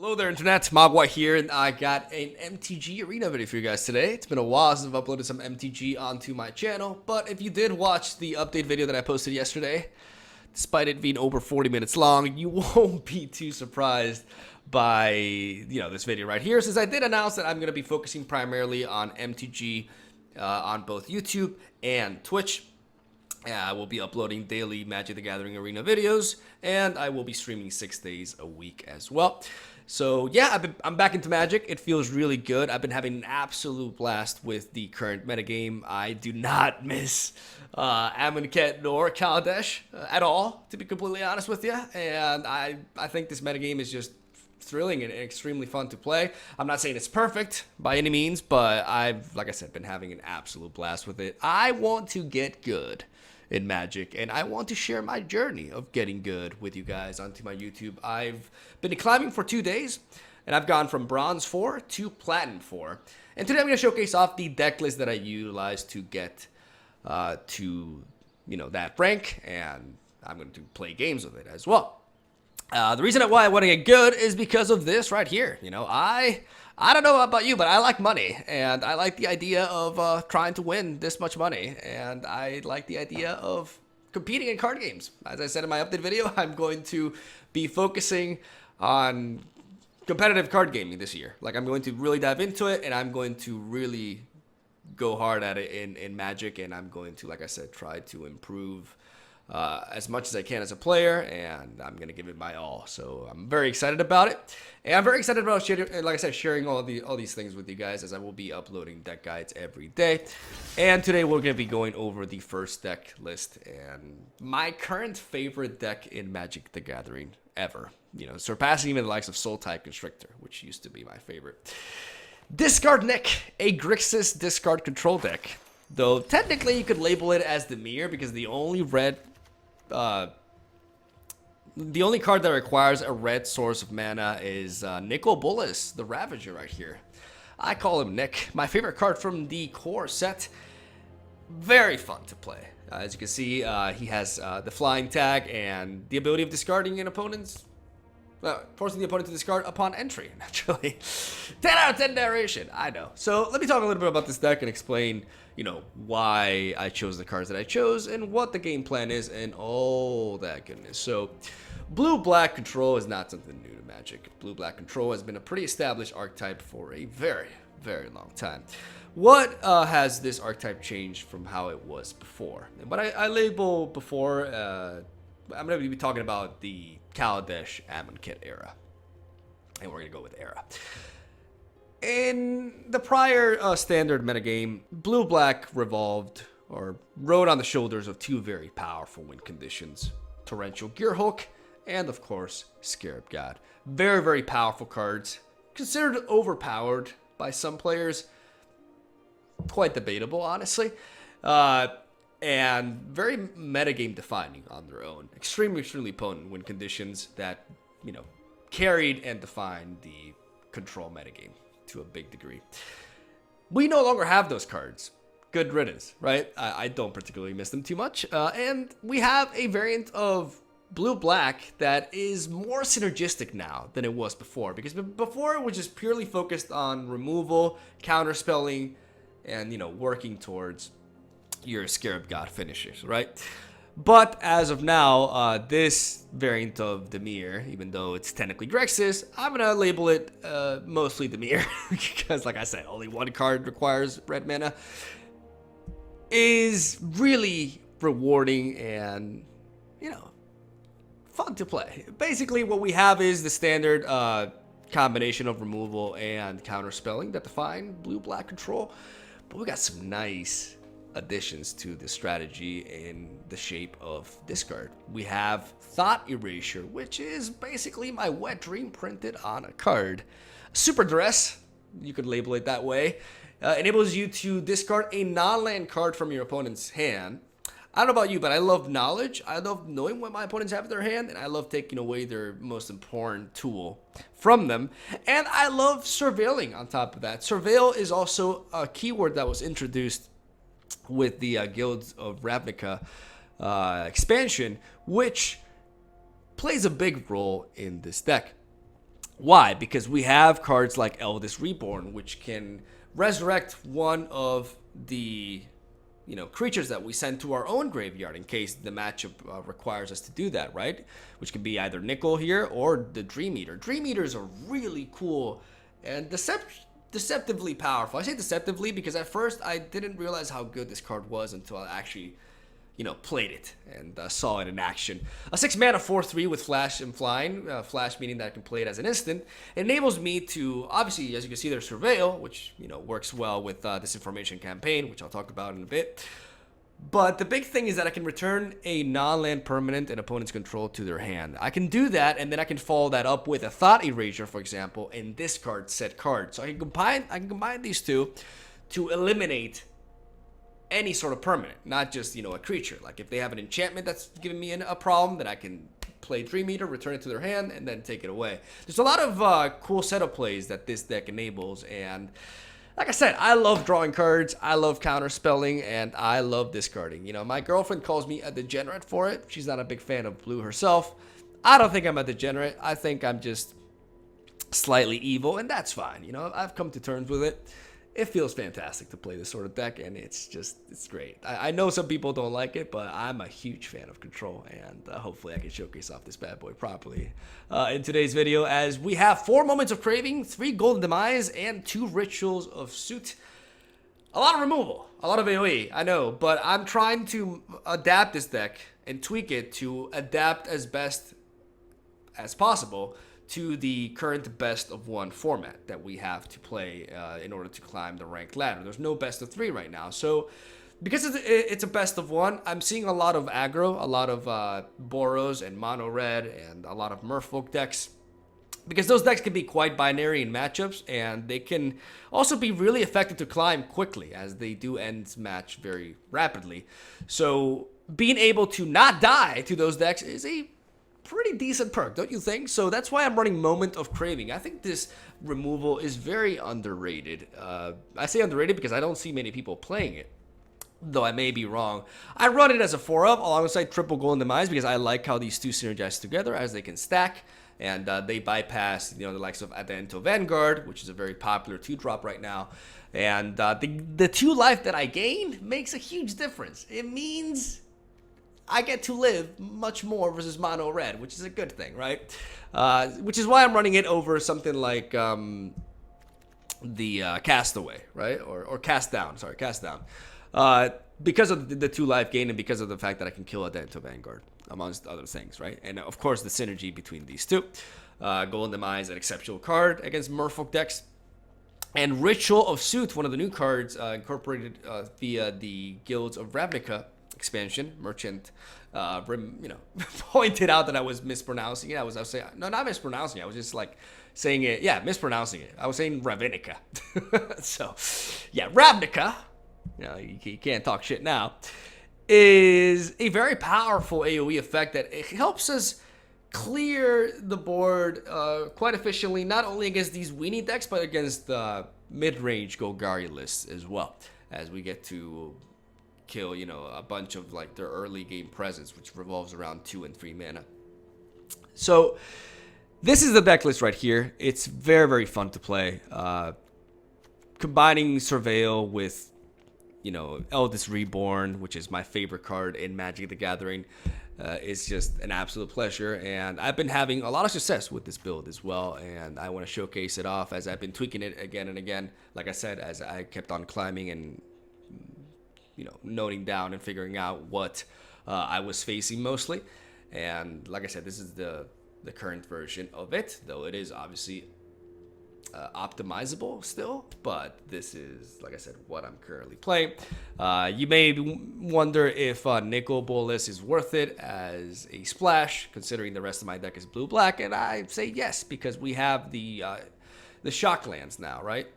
Hello there, Internet. MegaMogwai here, and I got an MTG arena video for you guys today. It's been a while since I've uploaded some MTG onto my channel, but if you did watch the update video that I posted yesterday, despite it being over 40 minutes long, you won't be too surprised by, this video right here, since I did announce that I'm going to be focusing primarily on MTG on both YouTube and Twitch. I will be uploading daily Magic the Gathering Arena videos, and I will be streaming 6 days a week as well. So yeah, I'm back into Magic. It feels really good. I've been having an absolute blast with the current metagame. I do not miss Amonkhet nor Kaladesh at all, to be completely honest with you. And I think this metagame is just thrilling and extremely fun to play. I'm not saying it's perfect by any means, but I've, like I said, been having an absolute blast with it. I want to get good in Magic, and I want to share my journey of getting good with you guys onto my YouTube. I've been climbing for 2 days, and I've gone from Bronze 4 to Platinum 4. And today I'm going to showcase off the deck list that I utilized to get to that rank, and I'm going to play games with it as well. The reason why I want to get good is because of this right here. I don't know about you, but I like money, and I like the idea of trying to win this much money, and I like the idea of competing in card games. As I said in my update video, I'm going to be focusing on competitive card gaming this year. Like, I'm going to really dive into it, and I'm going to really go hard at it in Magic, and I'm going to, like I said, try to improve as much as I can as a player, and I'm going to give it my all. So I'm very excited about it, and I'm very excited about, like I said, sharing all these things with you guys, as I will be uploading deck guides every day. And today we're going to be going over the first deck list and my current favorite deck in Magic the Gathering ever, surpassing even the likes of Soul Type Constrictor, which used to be my favorite. Discard Nick, a Grixis discard control deck. Though technically you could label it as the mirror, because the only card that requires a red source of mana is Nicol Bolas, the Ravager right here. I call him Nick. My favorite card from the core set. Very fun to play. As you can see, he has the flying tag and the ability of discarding an opponent's, forcing the opponent to discard upon entry, naturally. 10 out of 10 narration, I know. So let me talk a little bit about this deck and explain, why I chose the cards that I chose and what the game plan is and all that goodness. So blue-black control is not something new to Magic. Blue-black control has been a pretty established archetype for a very, very long time. What has this archetype changed from how it was before? But I label before, I'm going to be talking about the Kaladesh Amonkhet era, and we're going to go with era. In the prior standard metagame, blue-black rode on the shoulders of two very powerful win conditions: Torrential Gearhulk and, of course, Scarab God. Very, very powerful cards, considered overpowered by some players. Quite debatable, honestly. And very metagame defining on their own. Extremely, extremely potent win conditions that, carried and defined the control metagame to a big degree. We no longer have those cards. Good riddance, right? I don't particularly miss them too much. And we have a variant of blue-black that is more synergistic now than it was before. Because before it was just purely focused on removal, counterspelling, and, working towards your Scarab God finishes, right? But as of now, this variant of Dimir, even though it's technically Grixis, I'm going to label it mostly Dimir, because like I said, only one card requires red mana, is really rewarding and, fun to play. Basically, what we have is the standard combination of removal and counterspelling that define blue-black control, but we got some nice additions to the strategy in the shape of discard. We have Thought Erasure, which is basically my wet dream printed on a card. Super Dress, you could label it that way, enables you to discard a non-land card from your opponent's hand. I don't know about you, but I love knowledge. I love knowing what my opponents have in their hand, and I love taking away their most important tool from them. And I love surveilling on top of that. Surveil is also a keyword that was introduced with the Guilds of Ravnica expansion, which plays a big role in this deck. Why? Because we have cards like Eldest Reborn, which can resurrect one of the creatures that we send to our own graveyard in case the matchup requires us to do that, right? Which can be either Nicol here or the Dream Eater. Dream Eaters are really cool and deceptively powerful. I say deceptively because at first I didn't realize how good this card was until I actually played it and saw it in action. A 6 mana 4/3 with flash and flying. Flash meaning that I can play it as an instant. It enables me to, obviously, as you can see, there's Surveil, which works well with this information campaign, which I'll talk about in a bit. But the big thing is that I can return a non-land permanent and opponent's control to their hand. I can do that, and then I can follow that up with a Thought Erasure, for example, and discard said card. So I can combine these two to eliminate any sort of permanent, not just a creature. Like if they have an enchantment that's giving me a problem, then I can play Dream Eater, return it to their hand, and then take it away. There's a lot of cool setup plays that this deck enables, and like I said, I love drawing cards, I love counterspelling, and I love discarding. My girlfriend calls me a degenerate for it. She's not a big fan of blue herself. I don't think I'm a degenerate. I think I'm just slightly evil, and that's fine. I've come to terms with it. It feels fantastic to play this sort of deck, and it's great. I know some people don't like it, but I'm a huge fan of control, and hopefully I can showcase off this bad boy properly in today's video, as we have 4 Moments of Craving, 3 Golden Demise, and 2 Rituals of Suit. A lot of removal, a lot of AoE, I know, but I'm trying to adapt this deck and tweak it to adapt as best as possible to the current best of 1 format that we have to play in order to climb the ranked ladder. There's no best of 3 right now. So because it's a best of 1, I'm seeing a lot of aggro, a lot of Boros and mono red, and a lot of Merfolk decks. Because those decks can be quite binary in matchups, and they can also be really effective to climb quickly, as they do end match very rapidly. So being able to not die to those decks is a pretty decent perk, don't you think? So that's why I'm running Moment of Craving. I think this removal is very underrated. I say underrated because I don't see many people playing it, though I may be wrong. I run it as a 4-up alongside Triple Golden Demise because I like how these two synergize together, as they can stack, and they bypass the likes of Adaptation Vanguard, which is a very popular 2-drop right now. And the 2 life that I gain makes a huge difference. It means I get to live much more versus mono red, which is a good thing, right? Which is why I'm running it over something like the Castaway, right? Or Cast Down, sorry, Cast Down. Because of the 2 life gain and because of the fact that I can kill Adaptation Vanguard, amongst other things, right? And of course, the synergy between these two. Golden Demise, an exceptional card against Merfolk decks. And Ritual of Suit, one of the new cards incorporated via the Guilds of Ravnica expansion. Merchant pointed out that I was mispronouncing it. I was saying, no, not mispronouncing it. I was just like saying it, mispronouncing it. I was saying Ravnica. So yeah, Ravnica, you can't talk shit now, is a very powerful AoE effect that it helps us clear the board quite efficiently, not only against these weenie decks, but against mid-range Golgari lists as well, as we get to kill, a bunch of like their early game presence, which revolves around 2 and 3 mana. So this is the deck list right here. It's very, very fun to play. Combining Surveil with, Eldest Reborn, which is my favorite card in Magic the Gathering, is just an absolute pleasure. And I've been having a lot of success with this build as well, and I want to showcase it off as I've been tweaking it again and again. Like I said, as I kept on climbing and noting down and figuring out what I was facing mostly. And like I said, this is the current version of it, though it is obviously optimizable still, but this is, like I said, what I'm currently playing. You may wonder if Nicol Bolas is worth it as a splash, considering the rest of my deck is blue-black, and I say yes, because we have the shock lands now, right?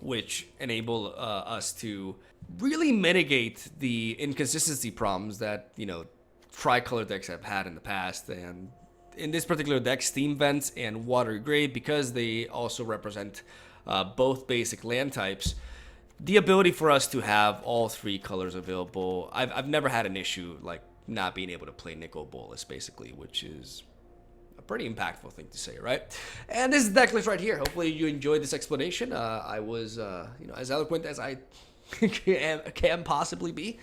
Which enable us to really mitigate the inconsistency problems that tricolor decks have had in the past. And in this particular deck, Steam Vents and Watery Grave, because they also represent both basic land types, the ability for us to have all 3 colors available. I've never had an issue like not being able to play Nicol Bolas, basically, which is a pretty impactful thing to say, right? And this is the deck list right here. Hopefully you enjoyed this explanation. I was, you know, as eloquent as I can possibly be,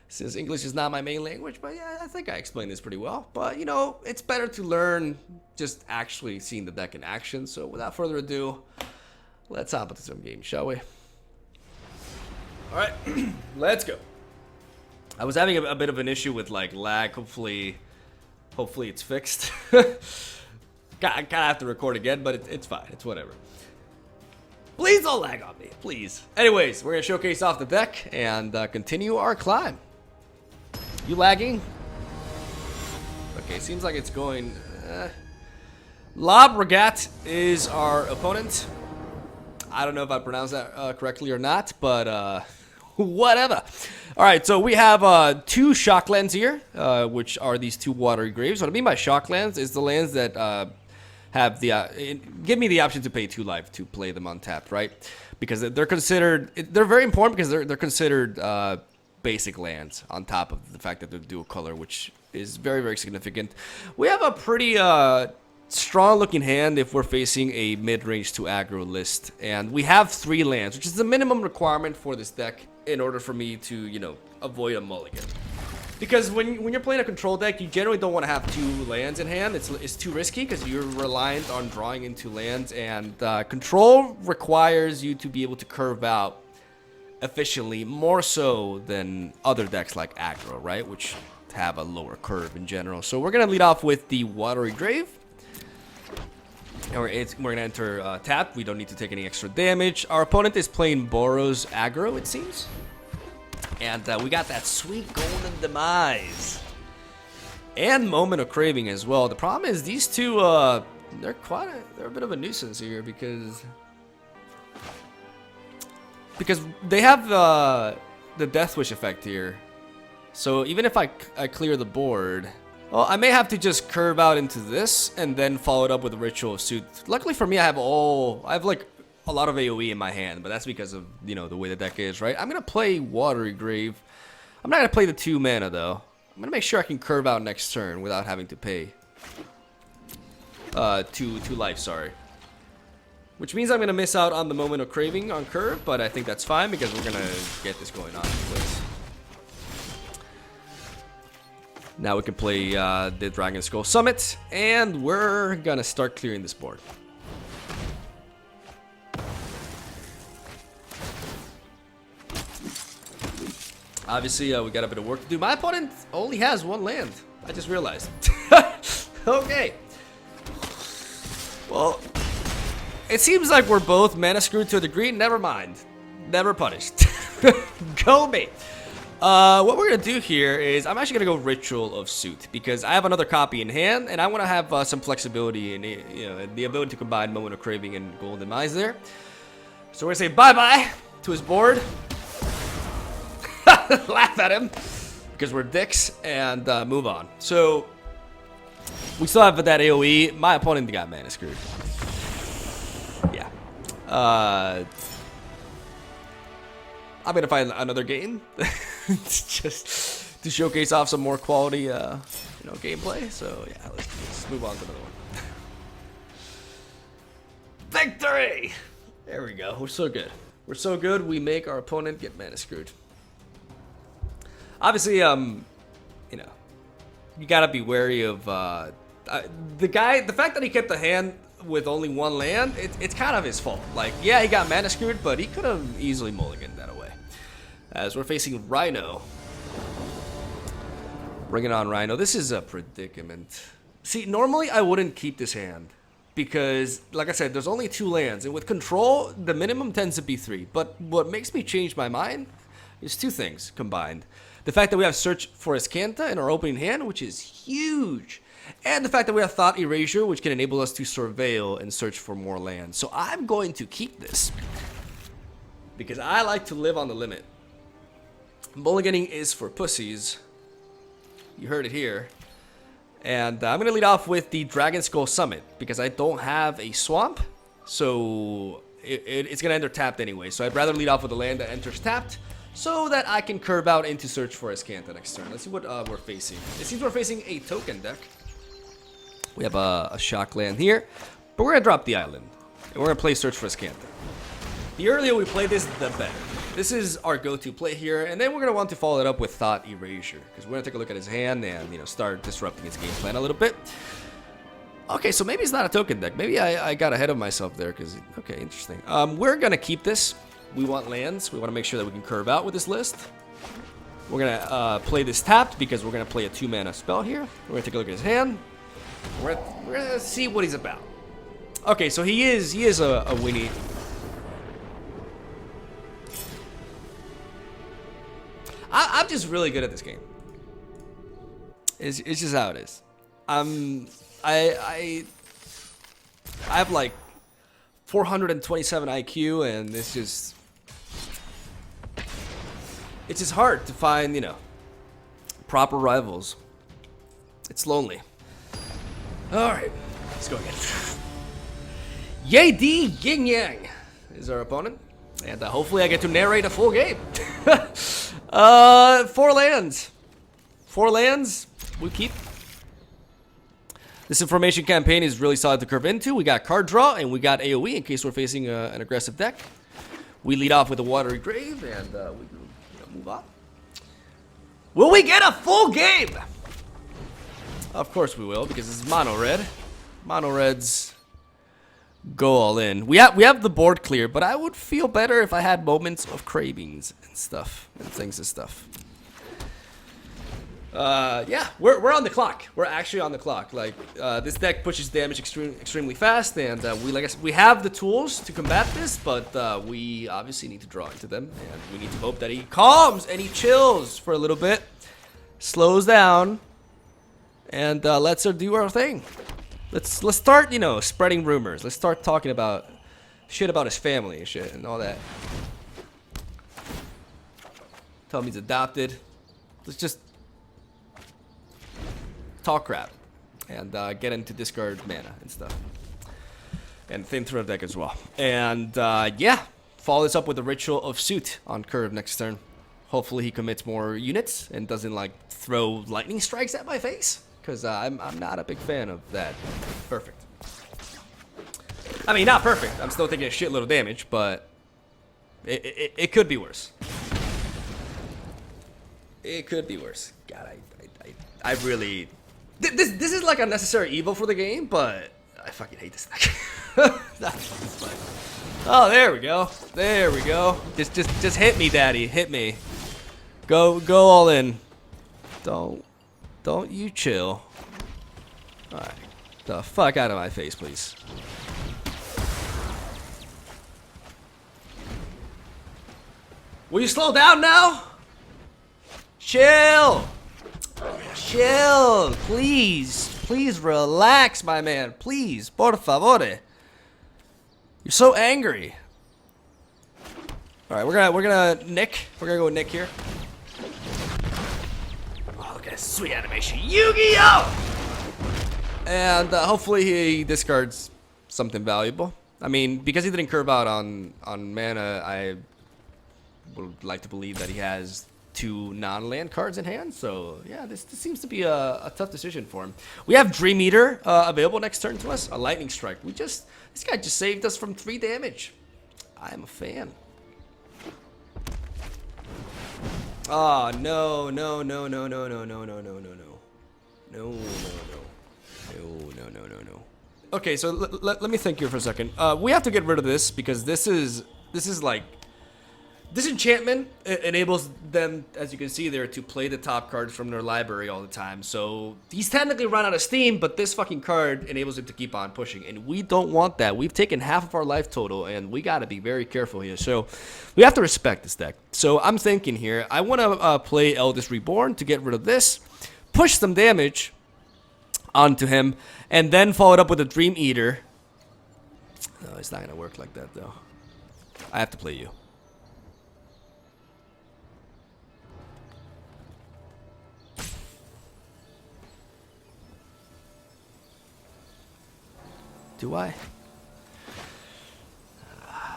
since English is not my main language. But yeah, I think I explained this pretty well. But, you know, it's better to learn just actually seeing the deck in action. So without further ado, let's hop into some games, shall we? All right, let's go. I was having a bit of an issue with like lag. Hopefully it's fixed. I kind of have to record again, but it's fine. It's whatever. Please don't lag on me, please. Anyways, we're gonna showcase off the deck and continue our climb. You lagging? Okay, seems like it's going. Lob Regat is our opponent. I don't know if I pronounced that correctly or not, but whatever. All right, so we have 2 Shocklands here, which are these 2 watery graves. What I mean by Shocklands is the lands that have the give me the option to pay 2 life to play them untapped, right? Because they're considered, they're very important because they're considered basic lands on top of the fact that they're dual color, which is very, very significant. We have a pretty strong looking hand if we're facing a mid-range to aggro list, and we have 3 lands, which is the minimum requirement for this deck in order for me to, you know, avoid a mulligan. Because when you're playing a control deck, you generally don't want to have 2 lands in hand. It's too risky because you're reliant on drawing into lands, and control requires you to be able to curve out efficiently, more so than other decks like aggro, right, which have a lower curve in general. So we're gonna lead off with the Watery Grave. And we're going to enter tapped. We don't need to take any extra damage. Our opponent is playing Boros aggro, it seems. And we got that sweet Golden Demise. And Moment of Craving as well. The problem is these 2, they're a bit of a nuisance here because they have the Death Wish effect here. So even if I clear the board, well, I may have to just curve out into this and then follow it up with a Ritual of Suit. Luckily for me, I have like a lot of AoE in my hand, but that's because of, you know, the way the deck is, right? I'm gonna play Watery Grave. I'm not gonna play the 2 mana though. I'm gonna make sure I can curve out next turn without having to pay 2 life, sorry. Which means I'm gonna miss out on the Moment of Craving on curve, but I think that's fine because we're gonna get this going on anyways. Now we can play the Dragon Skull Summit, and we're gonna start clearing this board. Obviously, we got a bit of work to do. My opponent only has 1 land. I just realized. Okay. Well, it seems like we're both mana screwed to a degree. Never mind. Never punished. Go me. What we're gonna do here is I'm actually gonna go Ritual of Suit because I have another copy in hand and I want to have some flexibility and, you know, the ability to combine Moment of Craving and Golden Demise there. So we're gonna say bye-bye to his board. Laugh at him because we're dicks and move on. So we still have that AoE. My opponent got mana screwed. Yeah. I'm gonna find another game just to showcase off some more quality, you know, gameplay. So yeah, let's move on to another one. Victory! There we go. We're so good. We're so good. We make our opponent get mana screwed. Obviously, you know, you gotta be wary of the guy. The fact that he kept the hand with only 1 land, it's kind of his fault. Like, yeah, he got mana screwed, but he could have easily mulliganed that away. As we're facing Rhino. Bring it on, Rhino. This is a predicament. See, normally I wouldn't keep this hand because, like I said, there's only 2 lands, and with control, the minimum tends to be 3. But what makes me change my mind is 2 things combined. The fact that we have Search for Azcanta in our opening hand, which is huge. And the fact that we have Thought Erasure, which can enable us to surveil and search for more land. So I'm going to keep this because I like to live on the limit. Mulliganing is for pussies. You heard it here. And I'm going to lead off with the Dragon Skull Summit because I don't have a swamp. So it's going to enter tapped anyway. So I'd rather lead off with a land that enters tapped so that I can curve out into Search for Azcanta next turn. Let's see what we're facing. It seems we're facing a token deck. We have a shock land here, but we're gonna drop the island, and we're gonna play Search for Scantha. The earlier we play this, the better. This is our go-to play here, and then we're gonna want to follow it up with Thought Erasure, because we're gonna take a look at his hand and, you know, start disrupting his game plan a little bit. Okay, so maybe it's not a token deck. Maybe I got ahead of myself there, because, okay, interesting. We're gonna keep this. We want lands. We want to make sure that we can curve out with this list. We're gonna play this tapped, because we're gonna play a 2-mana spell here. We're gonna take a look at his hand. We're gonna see what he's about. Okay, so he is a Winnie. I'm just really good at this game. It's just how it is. I have like 427 IQ, and it's just hard to find, you know, proper rivals. It's lonely. All right, let's go again. Yay-D Yin Yang is our opponent, and hopefully I get to narrate a full game. 4 lands. 4 lands. We keep. This information campaign is really solid to curve into. We got card draw, and we got AoE in case we're facing an aggressive deck. We lead off with a Watery Grave, and we move on. Will we get a full game? Of course we will, because it's mono red. Mono reds go all in. We have the board clear, but I would feel better if I had moments of cravings and stuff and things and stuff. Yeah, we're on the clock. We're actually on the clock. Like, this deck pushes damage extremely fast, and we have the tools to combat this, but we obviously need to draw into them, and we need to hope that he calms and he chills for a little bit, slows down, and lets her do our thing. Let's start, you know, spreading rumors. Let's start talking about shit about his family and shit and all that. Tell him he's adopted. Let's just talk crap and get into discard mana and stuff, and thin throw deck as well. And yeah, follow this up with a Ritual of Suit on curve next turn. Hopefully he commits more units and doesn't like throw lightning strikes at my face, because I'm not a big fan of that. Perfect. I mean, not perfect. I'm still taking a shitload of damage, but it could be worse. It could be worse. God, I really. This is like a necessary evil for the game, but I fucking hate this deck. Oh, there we go. There we go. Just hit me, daddy. Hit me. Go all in. Don't you chill. All right. The fuck out of my face, please. Will you slow down now? Chill. Chill, please. Please relax, my man. Please, por favore. You're so angry. All right, we're gonna Nick. We're gonna go with Nick here. Oh, look at this sweet animation, Yu-Gi-Oh! And hopefully he discards something valuable. I mean, because he didn't curve out on mana, I would like to believe that he has 2 non-land cards in hand. So yeah, this seems to be a tough decision for him. We have Dream Eater available next turn to us. A Lightning Strike. This guy just saved us from 3 damage. I'm a fan. Oh no. Okay, so let me think here for a second. We have to get rid of this, because this is like, this enchantment enables them, as you can see there, to play the top cards from their library all the time. So he's technically run out of steam, but this fucking card enables him to keep on pushing, and we don't want that. We've taken half of our life total, and we got to be very careful here. So we have to respect this deck. So I'm thinking here, I want to play Eldest Reborn to get rid of this, push some damage onto him, and then follow it up with a Dream Eater. No, it's not gonna work like that though. I have to play you. Do I?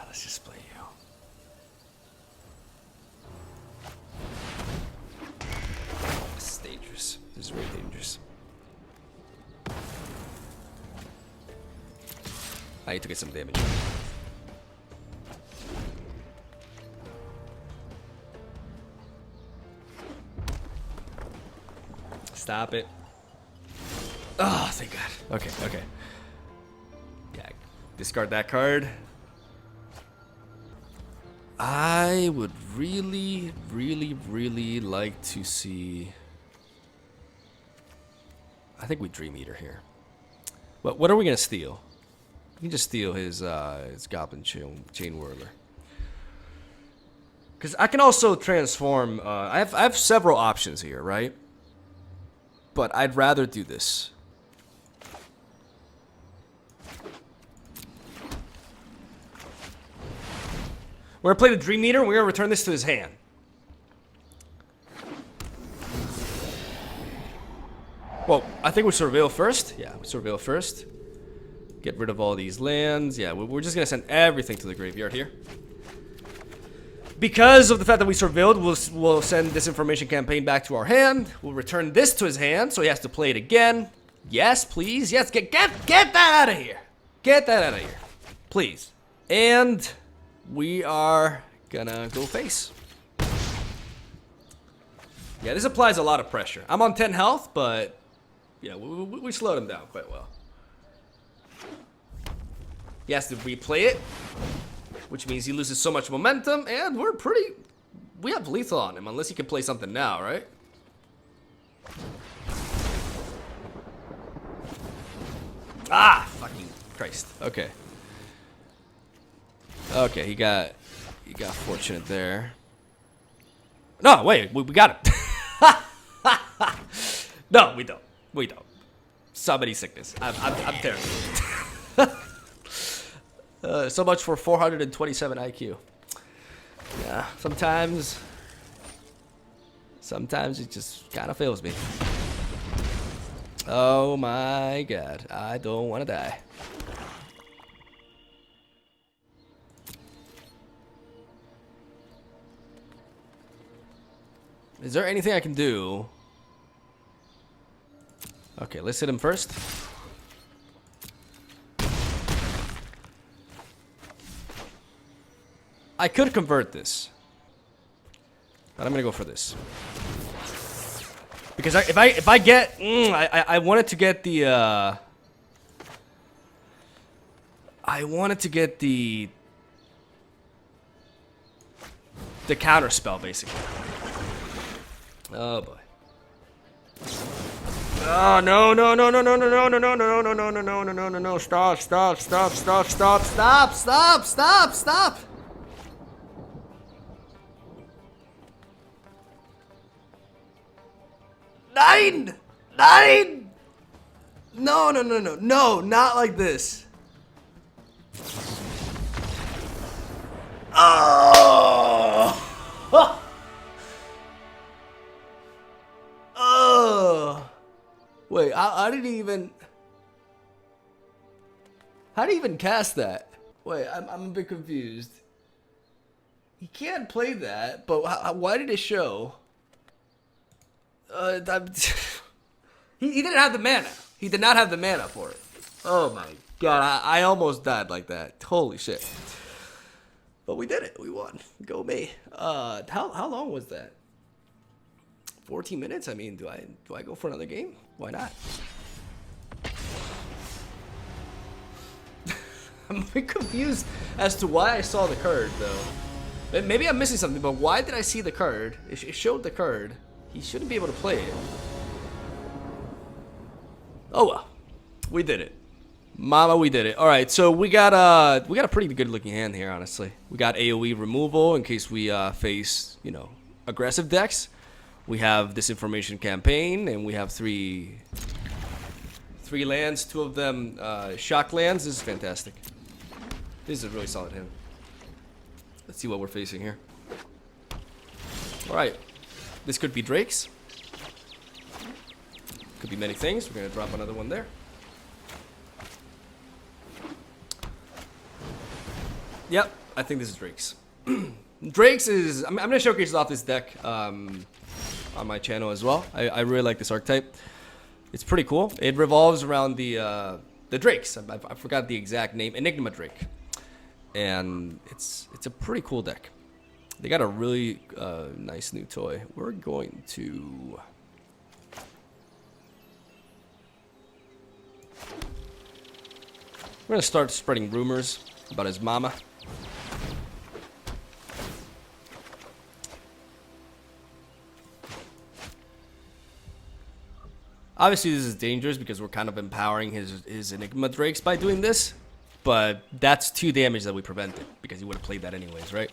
Let's just play you. This is dangerous. This is very dangerous. I need to get some damage. Stop it. Oh, thank God. Okay, okay. Yeah, discard that card. I would really, really, really like to see... I think we Dream Eater here. But what are we going to steal? We can just steal his Goblin Chain Whirler. Because I can also transform... I have several options here, right? But I'd rather do this. We're gonna play the Dream Eater, and we're gonna return this to his hand. Well, I think we surveil first. Yeah, we surveil first. Get rid of all these lands. Yeah, we're just gonna send everything to the graveyard here. Because of the fact that we surveilled, we'll send this information campaign back to our hand. We'll return this to his hand, so he has to play it again. Yes, please. Yes, get that out of here. Get that out of here, please. And we are gonna go face. Yeah, this applies a lot of pressure. I'm on 10 health, but yeah, we slowed him down quite well. He has to replay it, which means he loses so much momentum, and we have lethal on him, unless he can play something now, right? Ah, fucking Christ. Okay. Okay, he got fortunate there. No, wait, we got it. No, we don't. We don't. Somebody sickness. I'm terrible. So much for 427 IQ. Yeah, sometimes it just kind of fails me. Oh my God, I don't want to die. Is there anything I can do? Okay, let's hit him first. I could convert this, but I'm gonna go for this because if I get I wanted to get the the counter spell basically. Oh boy. Oh no no no no no no no no no no no no no no no no no no stop stop stop stop stop stop stop stop stop. Nine! No, no, no, no. No, not like this. Oh! Oh! Wait, I didn't even... How do you even cast that? Wait, I'm a bit confused. He can't play that, but why did it show? He didn't have the mana. He did not have the mana for it. Oh my God, I almost died like that. Holy shit. But we did it. We won. Go me. How long was that? 14 minutes? I mean, do I go for another game? Why not? I'm a bit confused as to why I saw the card though. Maybe I'm missing something, but why did I see the card? It showed the card. He shouldn't be able to play it. Oh well, we did it, mama. We did it. All right, so we got a pretty good looking hand here, honestly. We got AOE removal in case we face aggressive decks. We have this information campaign, and we have three lands. Two of them shock lands. This is fantastic. This is a really solid hand. Let's see what we're facing here. All right. This could be Drake's. Could be many things. We're going to drop another one there. Yep, I think this is Drake's. Drake's is... I'm going to showcase off this deck on my channel as well. I really like this archetype. It's pretty cool. It revolves around the the Drakes. I forgot the exact name. Enigma Drake. And it's a pretty cool deck. They got a really nice new toy. We're going to... We're going to start spreading rumors about his mama. Obviously, this is dangerous because we're kind of empowering his Enigma Drakes by doing this. But that's 2 damage that we prevented because he would have played that anyways, right?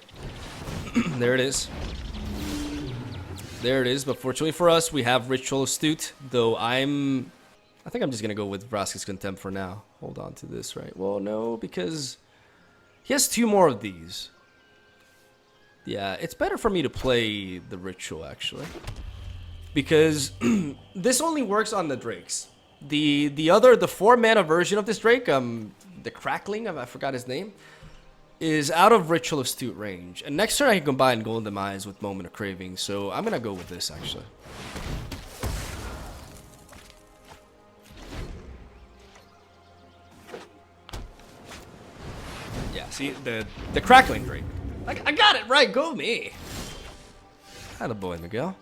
There it is. There it is. But fortunately for us, we have Ritual Astute. Though I think I'm just going to go with Vraska's Contempt for now. Hold on to this, right? Well, no, because he has 2 more of these. Yeah, it's better for me to play the Ritual, actually. Because this only works on the Drakes. The 4-mana version of this Drake, the Crackling, I forgot his name, is out of Ritual Astute range. And next turn I can combine Golden Demise with Moment of Craving, so I'm gonna go with this actually. Yeah, see the Crackling Drake. I got it right, go me. Attaboy, Miguel.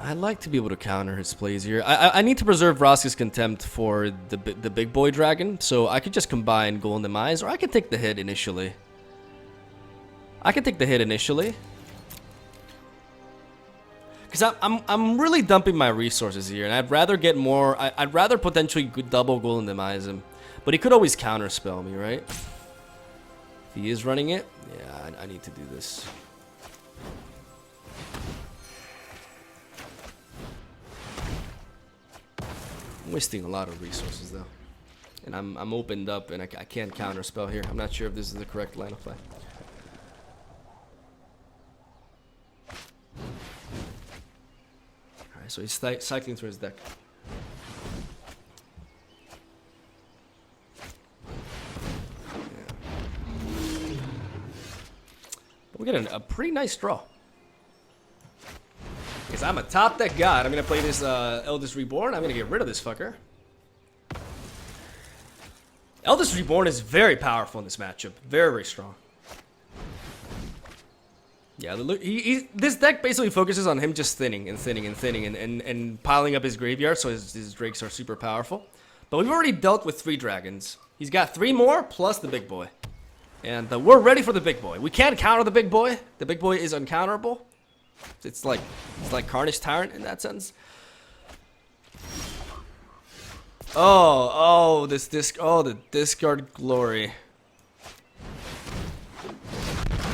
I'd like to be able to counter his plays here. I need to preserve Vraska's Contempt for the big boy dragon, so I could just combine Golden Demise, or I could take the hit initially. Because I'm really dumping my resources here, and I'd rather get more. I'd rather potentially double Golden Demise him, but he could always counterspell me, right? If he is running it, yeah, I need to do this. I'm wasting a lot of resources though, and I'm opened up, and I can't counterspell here. I'm not sure if this is the correct line of play. So he's cycling through his deck. Yeah. We get a pretty nice draw. Because I'm a top deck god. I'm going to play this Eldest Reborn. I'm going to get rid of this fucker. Eldest Reborn is very powerful in this matchup. Very, very strong. Yeah, this deck basically focuses on him just thinning and piling up his graveyard, so his Drakes are super powerful. But we've already dealt with 3 dragons. He's got 3 more plus the big boy. And we're ready for the big boy. We can't counter the big boy. The big boy is uncounterable. It's like Carnage Tyrant in that sense. Oh, the discard glory.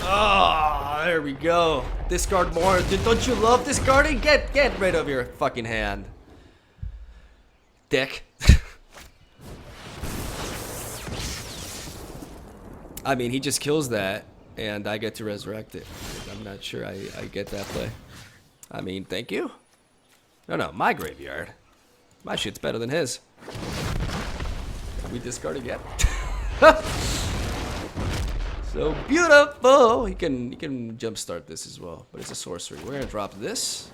Oh, there we go. Discard more. Don't you love discarding? Get rid of your fucking hand. Dick. I mean, he just kills that, and I get to resurrect it. I'm not sure I get that play. I mean, thank you. No, my graveyard. My shit's better than his. We discard again. So beautiful. He can jumpstart this as well, but it's a sorcery. We're gonna drop this,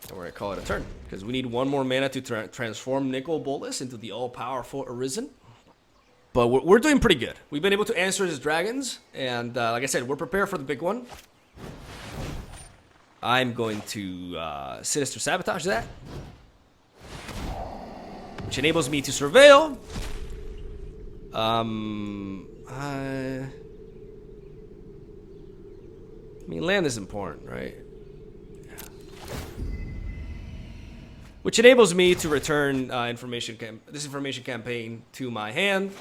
and we're gonna call it a turn because we need 1 more mana to transform Nicol Bolas into the all-powerful Arisen. But we're doing pretty good. We've been able to answer his dragons, and like I said, we're prepared for the big one. I'm going to Sinister Sabotage that, which enables me to Surveil. I mean, land is important, right? Yeah. Which enables me to return this information campaign to my hand.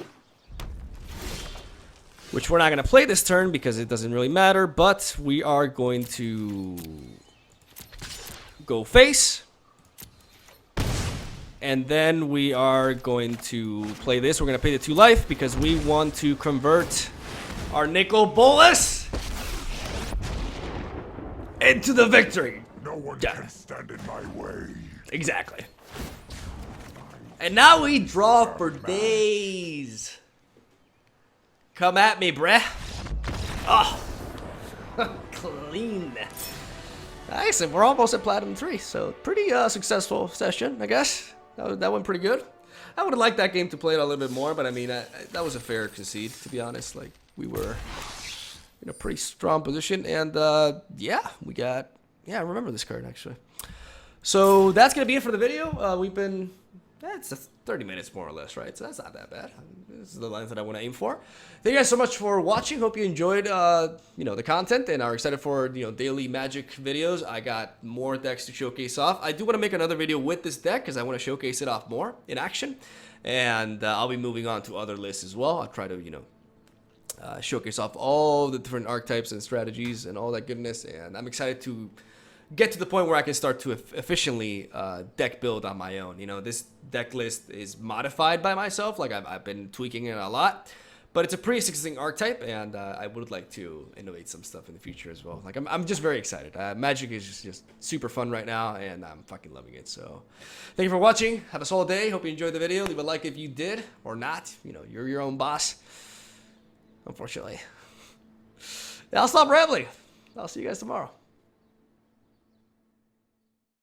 Which we're not going to play this turn because it doesn't really matter, but we are going to go face. And then we are going to play this. We're going to pay the 2 life because we want to convert our Nicol Bolas into the victory. No one can stand in my way. Exactly. My And now we draw for days. Come at me, bruh. Oh. Clean. Nice, and we're almost at Platinum 3, so pretty successful session, I guess. That went pretty good. I would have liked that game to play it a little bit more, but I mean, that was a fair concede, to be honest. Like, we were in a pretty strong position, and yeah, we got, yeah, I remember this card, actually. So that's going to be it for the video. We've been, it's 30 minutes more or less, right? So that's not that bad. This is the length that I want to aim for. Thank you guys so much for watching. Hope you enjoyed, you know, the content and are excited for, you know, daily Magic videos. I got more decks to showcase off. I do want to make another video with this deck because I want to showcase it off more in action. And I'll be moving on to other lists as well. I'll try to, you know, showcase off all the different archetypes and strategies and all that goodness. And I'm excited to get to the point where I can start to efficiently deck build on my own. You know, this deck list is modified by myself. Like, I've been tweaking it a lot, but it's a pretty succinct archetype, and I would like to innovate some stuff in the future as well. Like, I'm just very excited. Magic is just super fun right now, and I'm fucking loving it. So thank you for watching. Have a solid day. Hope you enjoyed the video. Leave a like if you did, or not. You know, you're your own boss, unfortunately. I'll stop rambling. I'll see you guys tomorrow.